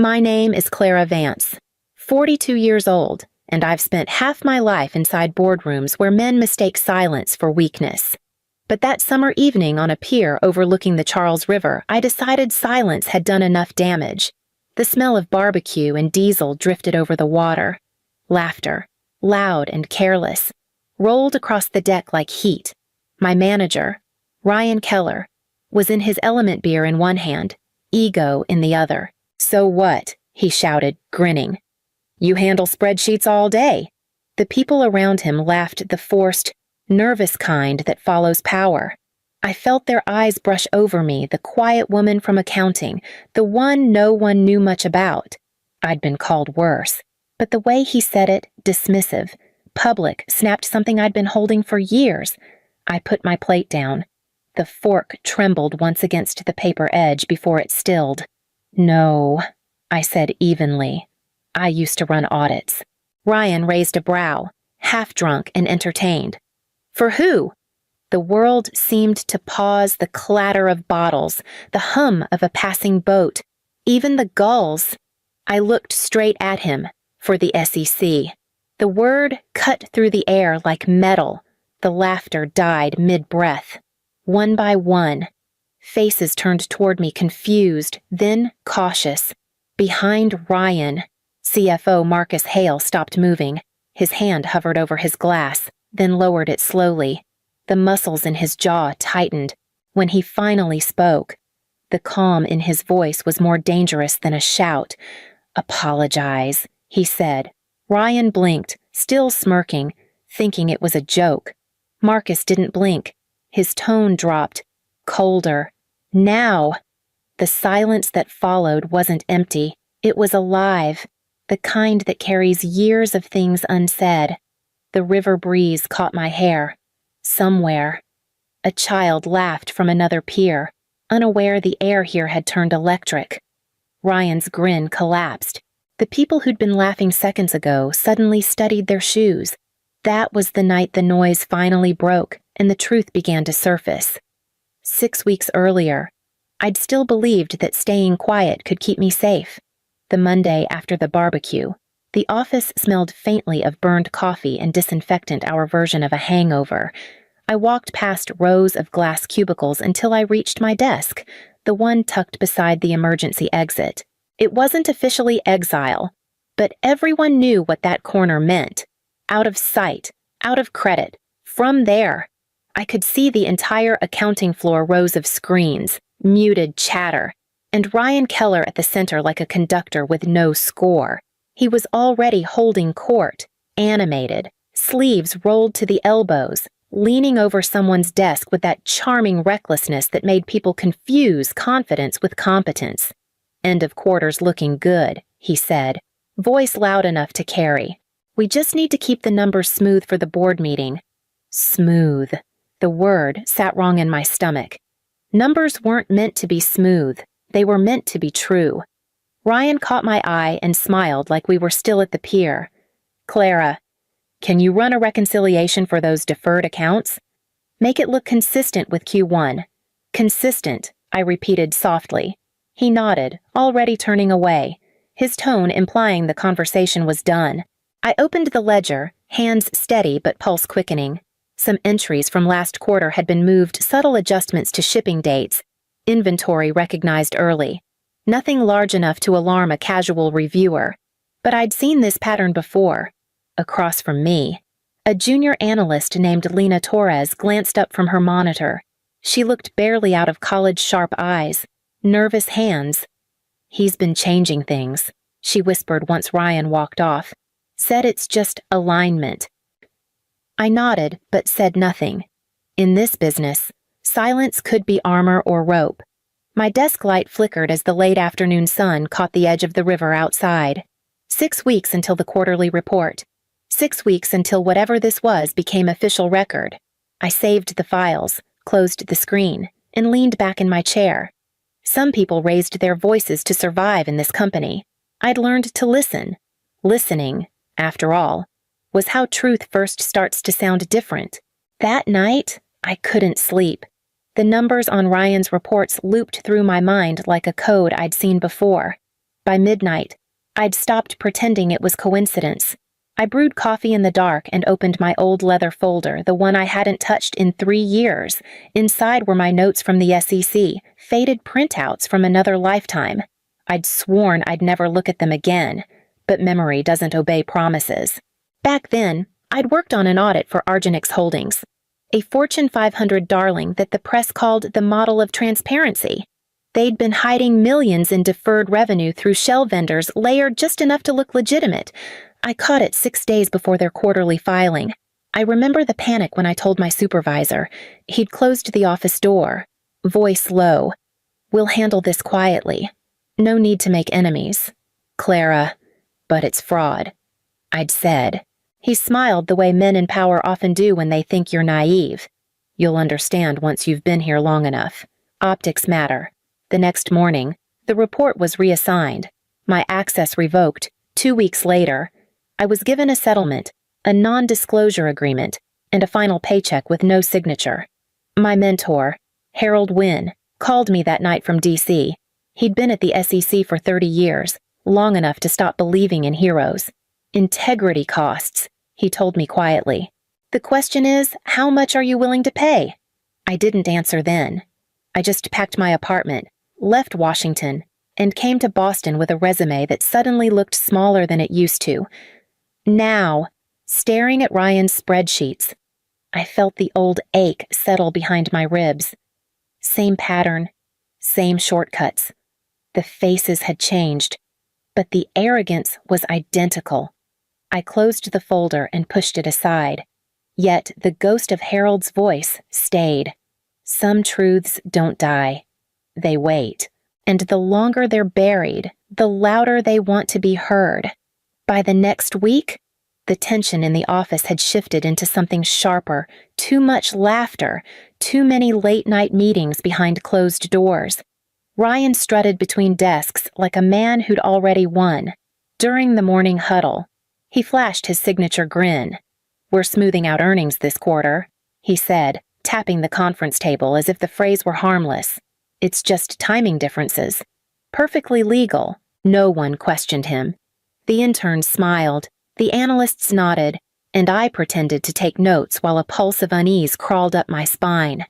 My name is Clara Vance, 42 years old, and I've spent half my life inside boardrooms where men mistake silence for weakness. But that summer evening on a pier overlooking the Charles River, I decided silence had done enough damage. The smell of barbecue and diesel drifted over the water. Laughter, loud and careless, rolled across the deck like heat. My manager, Ryan Keller, was in his element beer in one hand, ego in the other. "So what?" he shouted, grinning. "You handle spreadsheets all day." The people around him laughed the forced, nervous kind that follows power. I felt their eyes brush over me, the quiet woman from accounting, the one no one knew much about. I'd been called worse, but the way he said it, dismissive, public, snapped something I'd been holding for years. I put my plate down. The fork trembled once against the paper edge before it stilled. "No," I said evenly. "I used to run audits." Ryan raised a brow, half drunk and entertained. "For who?" The world seemed to pause, the clatter of bottles, the hum of a passing boat, even the gulls. I looked straight at him, for the SEC. The word cut through the air like metal. The laughter died mid-breath. One by one, faces turned toward me confused, then cautious. Behind Ryan, CFO Marcus Hale stopped moving. His hand hovered over his glass, then lowered it slowly. The muscles in his jaw tightened. When he finally spoke, the calm in his voice was more dangerous than a shout. "Apologize," he said. Ryan blinked, still smirking, thinking it was a joke. Marcus didn't blink. His tone dropped, colder. Now! The silence that followed wasn't empty. It was alive, the kind that carries years of things unsaid. The river breeze caught my hair. Somewhere, a child laughed from another pier, unaware the air here had turned electric. Ryan's grin collapsed. The people who'd been laughing seconds ago suddenly studied their shoes. That was the night the noise finally broke and the truth began to surface. 6 weeks earlier, I'd still believed that staying quiet could keep me safe. The Monday after the barbecue, the office smelled faintly of burned coffee and disinfectant, our version of a hangover. I walked past rows of glass cubicles until I reached my desk, the one tucked beside the emergency exit. It wasn't officially exile, but everyone knew what that corner meant. Out of sight, out of credit, from there. I could see the entire accounting floor rows of screens, muted chatter, and Ryan Keller at the center like a conductor with no score. He was already holding court, animated, sleeves rolled to the elbows, leaning over someone's desk with that charming recklessness that made people confuse confidence with competence. "End of quarter's looking good," he said, voice loud enough to carry. "We just need to keep the numbers smooth for the board meeting." Smooth. The word sat wrong in my stomach. Numbers weren't meant to be smooth. They were meant to be true. Ryan caught my eye and smiled like we were still at the pier. "Clara, can you run a reconciliation for those deferred accounts? Make it look consistent with Q1. Consistent," I repeated softly. He nodded, already turning away, his tone implying the conversation was done. I opened the ledger, hands steady but pulse quickening. Some entries from last quarter had been moved, subtle adjustments to shipping dates, inventory recognized early. Nothing large enough to alarm a casual reviewer, but I'd seen this pattern before. Across from me, a junior analyst named Lena Torres glanced up from her monitor. She looked barely out of college-sharp eyes, nervous hands. "He's been changing things," she whispered once Ryan walked off. "Said it's just alignment." I nodded, but said nothing. In this business, silence could be armor or rope. My desk light flickered as the late afternoon sun caught the edge of the river outside. 6 weeks until the quarterly report. 6 weeks until whatever this was became official record. I saved the files, closed the screen, and leaned back in my chair. Some people raised their voices to survive in this company. I'd learned to listen. Listening, after all, was how truth first starts to sound different. That night, I couldn't sleep. The numbers on Ryan's reports looped through my mind like a code I'd seen before. By midnight, I'd stopped pretending it was coincidence. I brewed coffee in the dark and opened my old leather folder, the one I hadn't touched in 3 years. Inside were my notes from the SEC, faded printouts from another lifetime. I'd sworn I'd never look at them again, but memory doesn't obey promises. Back then, I'd worked on an audit for Argenix Holdings, a Fortune 500 darling that the press called the model of transparency. They'd been hiding millions in deferred revenue through shell vendors layered just enough to look legitimate. I caught it 6 days before their quarterly filing. I remember the panic when I told my supervisor. He'd closed the office door. Voice low. "We'll handle this quietly. No need to make enemies. Clara, but it's fraud," I'd said. He smiled the way men in power often do when they think you're naive. "You'll understand once you've been here long enough. Optics matter." The next morning, the report was reassigned. My access revoked. 2 weeks later, I was given a settlement, a non-disclosure agreement, and a final paycheck with no signature. My mentor, Harold Wynn, called me that night from D.C. He'd been at the SEC for 30 years, long enough to stop believing in heroes. "Integrity costs," he told me quietly. "The question is, how much are you willing to pay?" I didn't answer then. I just packed my apartment, left Washington, and came to Boston with a resume that suddenly looked smaller than it used to. Now, staring at Ryan's spreadsheets, I felt the old ache settle behind my ribs. Same pattern, same shortcuts. The faces had changed, but the arrogance was identical. I closed the folder and pushed it aside. Yet the ghost of Harold's voice stayed. Some truths don't die. They wait. And the longer they're buried, the louder they want to be heard. By the next week, the tension in the office had shifted into something sharper, too much laughter, too many late-night meetings behind closed doors. Ryan strutted between desks like a man who'd already won. During the morning huddle, he flashed his signature grin. "We're smoothing out earnings this quarter," he said, tapping the conference table as if the phrase were harmless. "It's just timing differences." Perfectly legal. No one questioned him. The interns smiled, the analysts nodded, and I pretended to take notes while a pulse of unease crawled up my spine.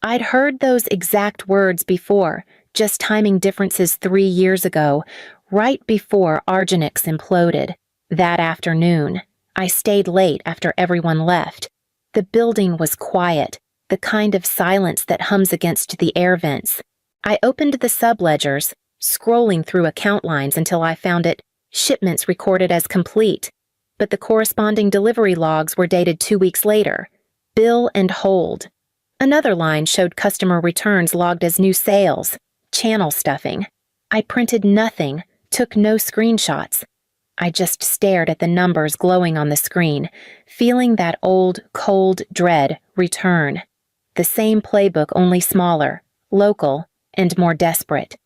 I'd heard those exact words before, just timing differences 3 years ago, right before Argenix imploded. That afternoon, I stayed late after everyone left. The building was quiet, the kind of silence that hums against the air vents. I opened the subledgers, scrolling through account lines until I found it, shipments recorded as complete, but the corresponding delivery logs were dated 2 weeks later. Bill and hold. Another line showed customer returns logged as new sales, channel stuffing. I printed nothing, took no screenshots. I just stared at the numbers glowing on the screen, feeling that old, cold dread return. The same playbook, only smaller, local, and more desperate.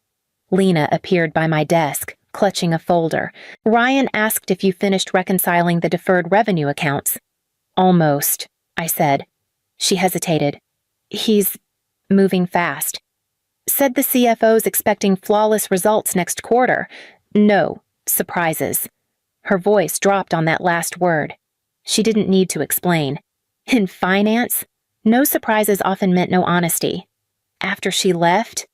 Lena appeared by my desk, clutching a folder. "Ryan asked if you finished reconciling the deferred revenue accounts." "Almost," I said. She hesitated. "He's moving fast. Said the CFO's expecting flawless results next quarter. No surprises." Her voice dropped on that last word. She didn't need to explain. In finance, no surprises often meant no honesty. After she left,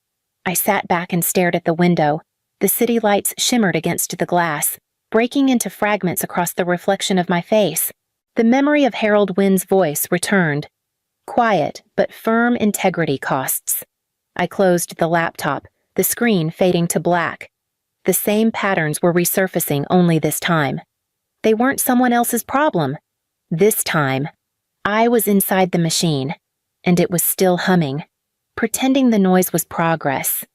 I sat back and stared at the window. The city lights shimmered against the glass, breaking into fragments across the reflection of my face. The memory of Harold Wynn's voice returned. Quiet, but firm integrity costs. I closed the laptop, the screen fading to black. The same patterns were resurfacing, only this time. They weren't someone else's problem. This time, I was inside the machine, and it was still humming, pretending the noise was progress.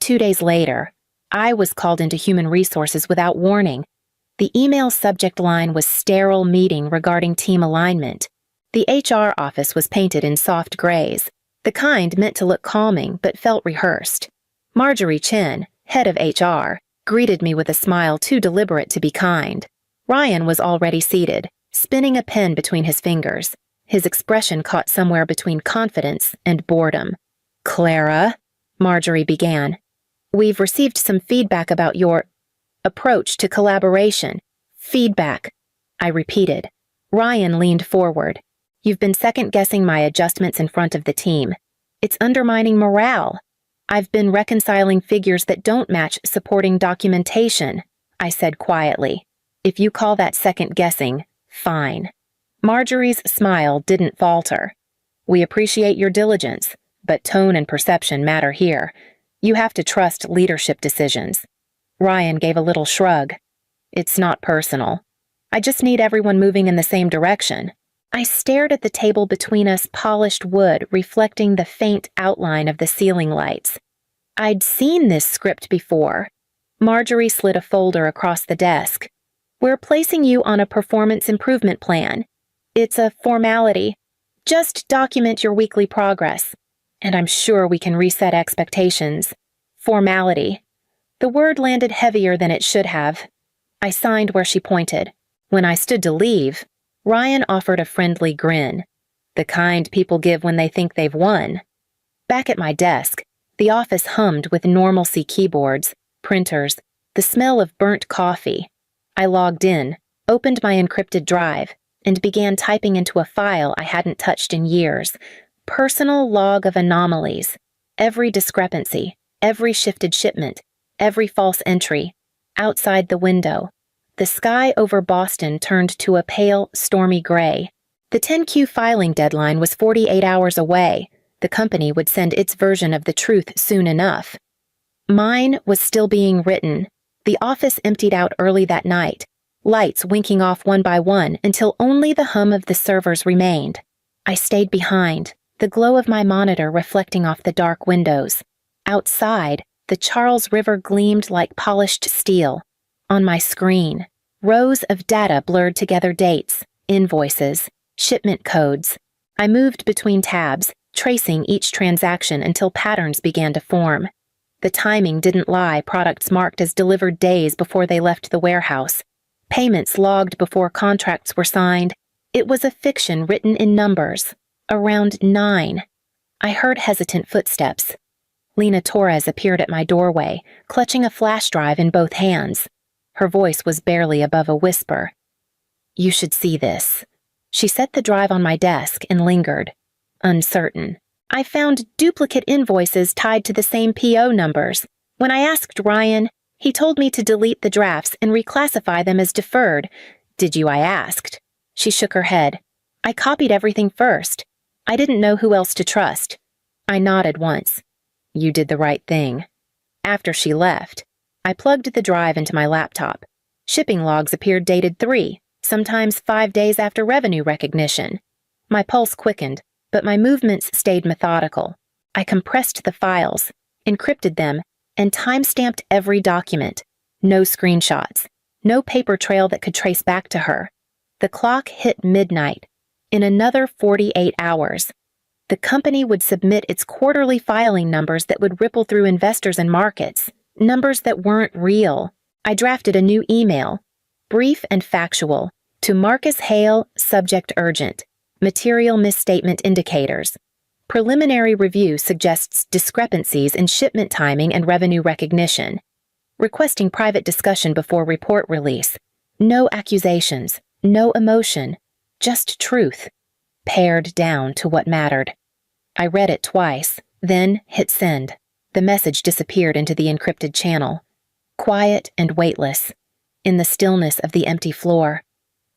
2 days later, I was called into human resources without warning. The email subject line was sterile meeting regarding team alignment. The HR office was painted in soft grays, the kind meant to look calming but felt rehearsed. Marjorie Chen, head of HR, greeted me with a smile too deliberate to be kind. Ryan was already seated, spinning a pen between his fingers. His expression caught somewhere between confidence and boredom. "Clara," Marjorie began, "we've received some feedback about your..." approach to collaboration, feedback. I repeated. Ryan leaned forward. You've been second-guessing my adjustments in front of the team. It's undermining morale. I've been reconciling figures that don't match supporting documentation, I said quietly. If you call that second-guessing, fine. Marjorie's smile didn't falter. We appreciate your diligence, but tone and perception matter here. You have to trust leadership decisions. Ryan gave a little shrug. It's not personal. I just need everyone moving in the same direction. I stared at the table between us, polished wood reflecting the faint outline of the ceiling lights. I'd seen this script before. Marjorie slid a folder across the desk. We're placing you on a performance improvement plan. It's a formality. Just document your weekly progress. And I'm sure we can reset expectations. Formality. The word landed heavier than it should have. I signed where she pointed. When I stood to leave, Ryan offered a friendly grin, the kind people give when they think they've won. Back at my desk, the office hummed with normalcy keyboards, printers, the smell of burnt coffee. I logged in, opened my encrypted drive, and began typing into a file I hadn't touched in years. Personal log of anomalies. Every discrepancy, every shifted shipment, every false entry. Outside the window, the sky over Boston turned to a pale, stormy gray. The 10Q filing deadline was 48 hours away. The company would send its version of the truth soon enough. Mine was still being written. The office emptied out early that night, lights winking off one by one until only the hum of the servers remained. I stayed behind, the glow of my monitor reflecting off the dark windows. Outside, the Charles River gleamed like polished steel. On my screen, rows of data blurred together dates, invoices, shipment codes. I moved between tabs, tracing each transaction until patterns began to form. The timing didn't lie, products marked as delivered days before they left the warehouse. Payments logged before contracts were signed. It was a fiction written in numbers. Around 9. I heard hesitant footsteps. Lena Torres appeared at my doorway, clutching a flash drive in both hands. Her voice was barely above a whisper. You should see this. She set the drive on my desk and lingered, uncertain. I found duplicate invoices tied to the same PO numbers. When I asked Ryan, he told me to delete the drafts and reclassify them as deferred. Did you? I asked. She shook her head. I copied everything first. I didn't know who else to trust. I nodded once. You did the right thing. After she left, I plugged the drive into my laptop. Shipping logs appeared dated 3, sometimes 5 days after revenue recognition. My pulse quickened, but my movements stayed methodical. I compressed the files, encrypted them, and time-stamped every document. No screenshots. No paper trail that could trace back to her. The clock hit midnight. In another 48 hours, the company would submit its quarterly filing numbers that would ripple through investors and markets. Numbers that weren't real. I drafted a new email, brief and factual, to Marcus Hale, subject urgent. Material misstatement indicators. Preliminary review suggests discrepancies in shipment timing and revenue recognition. Requesting private discussion before report release. No accusations, no emotion, just truth, pared down to what mattered. I read it twice, then hit send. The message disappeared into the encrypted channel. Quiet and weightless. In the stillness of the empty floor.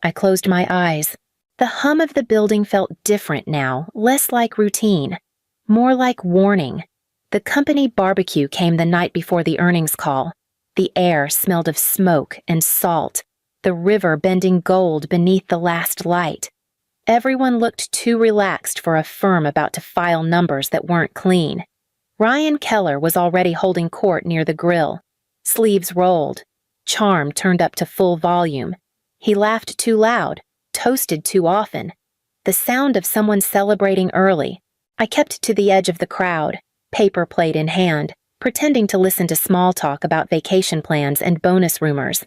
I closed my eyes. The hum of the building felt different now, less like routine, more like warning. The company barbecue came the night before the earnings call. The air smelled of smoke and salt, the river bending gold beneath the last light. Everyone looked too relaxed for a firm about to file numbers that weren't clean. Ryan Keller was already holding court near the grill. Sleeves rolled, charm turned up to full volume. He laughed too loud, toasted too often. The sound of someone celebrating early. I kept to the edge of the crowd, paper plate in hand, pretending to listen to small talk about vacation plans and bonus rumors.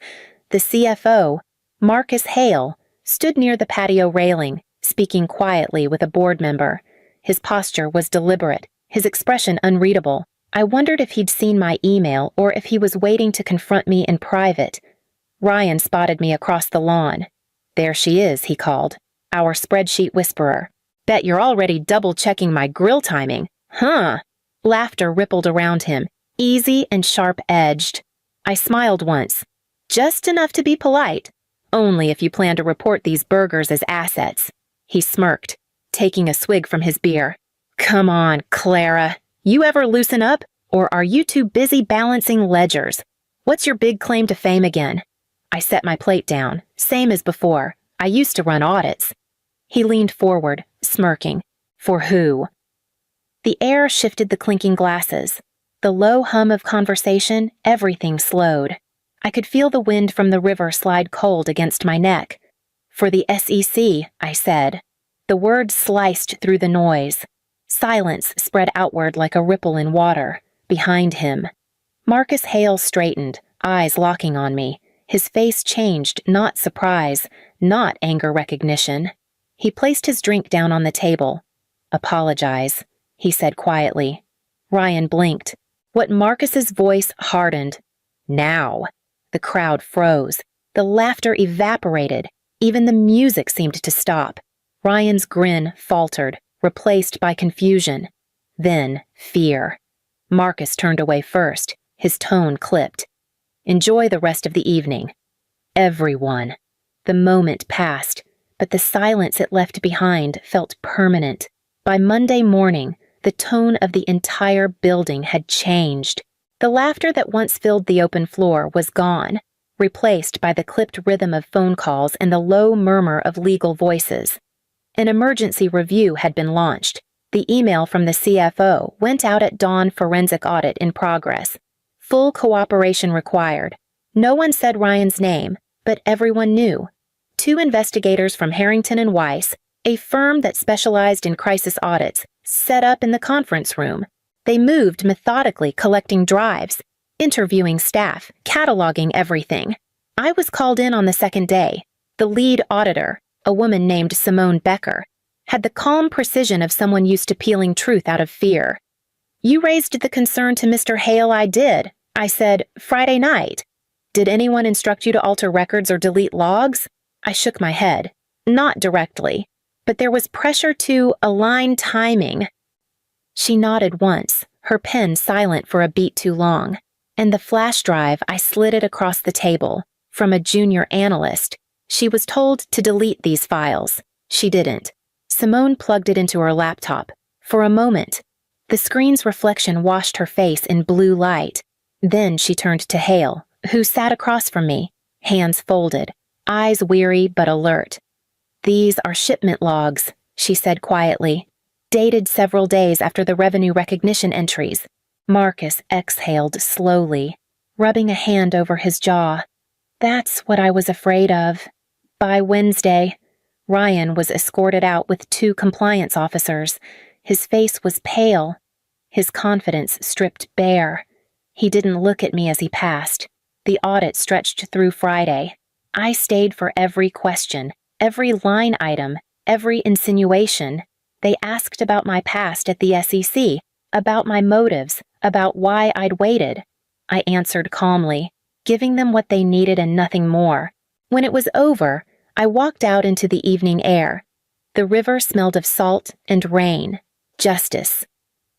The CFO, Marcus Hale, stood near the patio railing, speaking quietly with a board member. His posture was deliberate, his expression unreadable. I wondered if he'd seen my email or if he was waiting to confront me in private. Ryan spotted me across the lawn. "There she is," he called, our spreadsheet whisperer. "Bet you're already double-checking my grill timing, huh?" Laughter rippled around him, easy and sharp-edged. I smiled once. "Just enough to be polite. Only if you plan to report these burgers as assets." He smirked, taking a swig from his beer. "Come on, Clara. You ever loosen up, or are you too busy balancing ledgers? What's your big claim to fame again?" I set my plate down, same as before. I used to run audits. He leaned forward, smirking. "For who?" The air shifted the clinking glasses. The low hum of conversation, everything slowed. I could feel the wind from the river slide cold against my neck. "For the SEC," I said. The word sliced through the noise. Silence spread outward like a ripple in water. Behind him, Marcus Hale straightened, eyes locking on me. His face changed, not surprise, not anger recognition. He placed his drink down on the table. "Apologize," he said quietly. Ryan blinked. What Marcus's voice hardened. "Now." The crowd froze. The laughter evaporated. Even the music seemed to stop. Ryan's grin faltered, replaced by confusion. Then fear. Marcus turned away first, his tone clipped. "Enjoy the rest of the evening." Everyone. The moment passed, but the silence it left behind felt permanent. By Monday morning, the tone of the entire building had changed. The laughter that once filled the open floor was gone, replaced by the clipped rhythm of phone calls and the low murmur of legal voices. An emergency review had been launched. The email from the CFO went out at dawn. Forensic audit in progress. Full cooperation required. No one said Ryan's name, but everyone knew. 2 investigators from Harrington and Weiss, a firm that specialized in crisis audits, set up in the conference room. They moved methodically, collecting drives, interviewing staff, cataloging everything. I was called in on the second day. The lead auditor, a woman named Simone Becker, had the calm precision of someone used to peeling truth out of fear. "You raised the concern to Mr. Hale." "I did," I said, "Friday night." "Did anyone instruct you to alter records or delete logs?" I shook my head. "Not directly, but there was pressure to align timing." She nodded once, her pen silent for a beat too long. And the flash drive, I slid it across the table. From a junior analyst. She was told to delete these files. She didn't. Simone plugged it into her laptop. For a moment, the screen's reflection washed her face in blue light. Then she turned to Hale, who sat across from me, hands folded, eyes weary but alert. "These are shipment logs," she said quietly, dated several days after the revenue recognition entries. Marcus exhaled slowly, rubbing a hand over his jaw. "That's what I was afraid of." By Wednesday, Ryan was escorted out with 2 compliance officers. His face was pale, his confidence stripped bare. He didn't look at me as he passed. The audit stretched through Friday. I stayed for every question, every line item, every insinuation. They asked about my past at the SEC, about my motives, about why I'd waited. I answered calmly, giving them what they needed and nothing more. When it was over, I walked out into the evening air. The river smelled of salt and rain. Justice.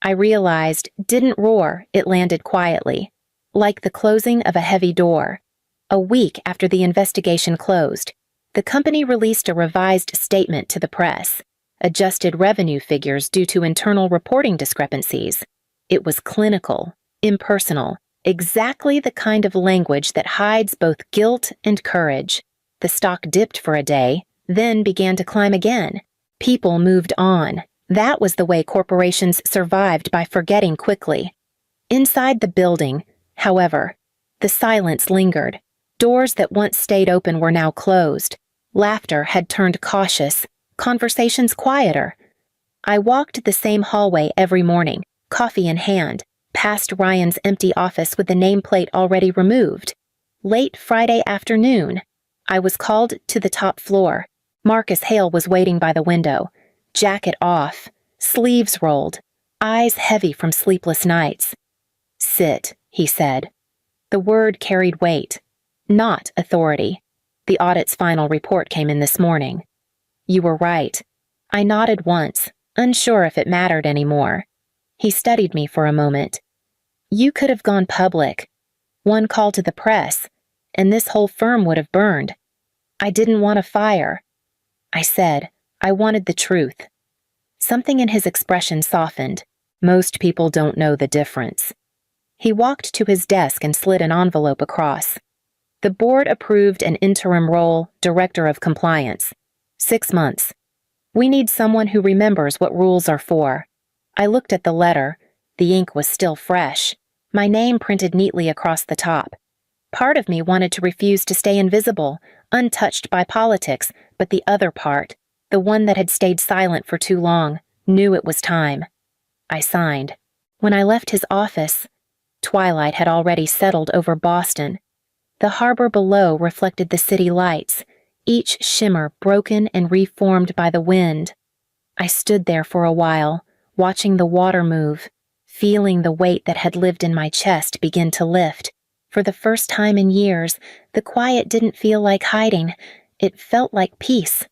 I realized, didn't roar, it landed quietly, like the closing of a heavy door. A week after the investigation closed, the company released a revised statement to the press, adjusted revenue figures due to internal reporting discrepancies. It was clinical, impersonal, exactly the kind of language that hides both guilt and courage. The stock dipped for a day, then began to climb again. People moved on. That was the way corporations survived, by forgetting quickly. Inside the building, however, the silence lingered. Doors that once stayed open were now closed. Laughter had turned cautious, conversations quieter. I walked the same hallway every morning, coffee in hand, past Ryan's empty office with the nameplate already removed. Late Friday afternoon, I was called to the top floor. Marcus Hale was waiting by the window, jacket off, sleeves rolled, eyes heavy from sleepless nights. Sit, he said. The word carried weight, not authority. The audit's final report came in this morning. You were right. I nodded once, unsure if it mattered anymore. He studied me for a moment. You could have gone public. One call to the press, and this whole firm would have burned. I didn't want a fire. I said, I wanted the truth. Something in his expression softened. Most people don't know the difference. He walked to his desk and slid an envelope across. The board approved an interim role, Director of Compliance. 6 months. We need someone who remembers what rules are for. I looked at the letter. The ink was still fresh. My name printed neatly across the top. Part of me wanted to refuse to stay invisible, untouched by politics, but the other part, the one that had stayed silent for too long, knew it was time. I signed. When I left his office, twilight had already settled over Boston. The harbor below reflected the city lights, each shimmer broken and reformed by the wind. I stood there for a while, watching the water move, feeling the weight that had lived in my chest begin to lift. For the first time in years, the quiet didn't feel like hiding. It felt like peace.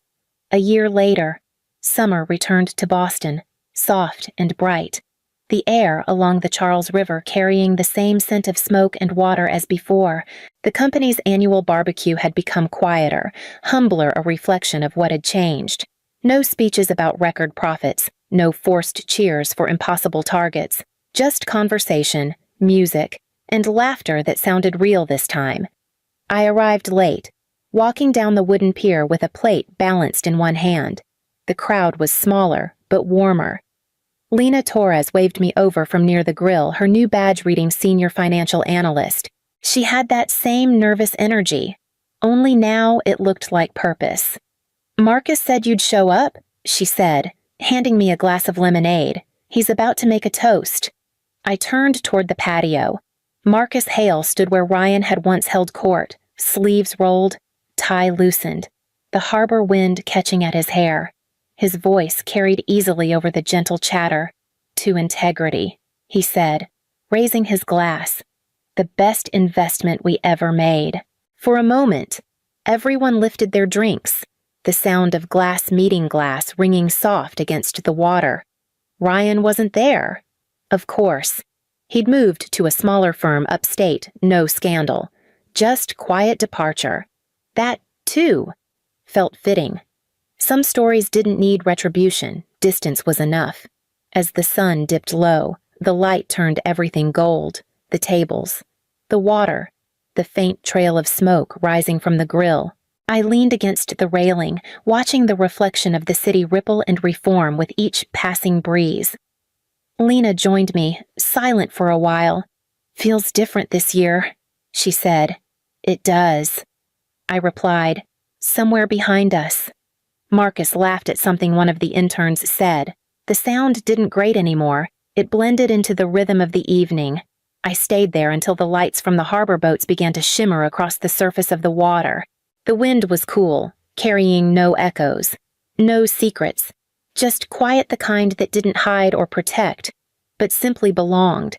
A year later, summer returned to Boston, soft and bright. The air along the Charles River carrying the same scent of smoke and water as before. The company's annual barbecue had become quieter, humbler, a reflection of what had changed. No speeches about record profits, no forced cheers for impossible targets, just conversation, music, and laughter that sounded real this time. I arrived late, walking down the wooden pier with a plate balanced in one hand. The crowd was smaller, but warmer. Lena Torres waved me over from near the grill, her new badge reading Senior Financial Analyst. She had that same nervous energy, only now it looked like purpose. Marcus said you'd show up, she said, handing me a glass of lemonade. He's about to make a toast. I turned toward the patio. Marcus Hale stood where Ryan had once held court, sleeves rolled, tie loosened, the harbor wind catching at his hair. His voice carried easily over the gentle chatter. To integrity, he said, raising his glass. The best investment we ever made. For a moment, everyone lifted their drinks, the sound of glass meeting glass ringing soft against the water. Ryan wasn't there. Of course. He'd moved to a smaller firm upstate, no scandal. Just quiet departure. That, too, felt fitting. Some stories didn't need retribution, distance was enough. As the sun dipped low, the light turned everything gold, the tables, the water, the faint trail of smoke rising from the grill. I leaned against the railing, watching the reflection of the city ripple and reform with each passing breeze. Lena joined me, silent for a while. Feels different this year, she said. It does. I replied, somewhere behind us. Marcus laughed at something one of the interns said. The sound didn't grate anymore. It blended into the rhythm of the evening. I stayed there until the lights from the harbor boats began to shimmer across the surface of the water. The wind was cool, carrying no echoes, no secrets, just quiet, the kind that didn't hide or protect, but simply belonged.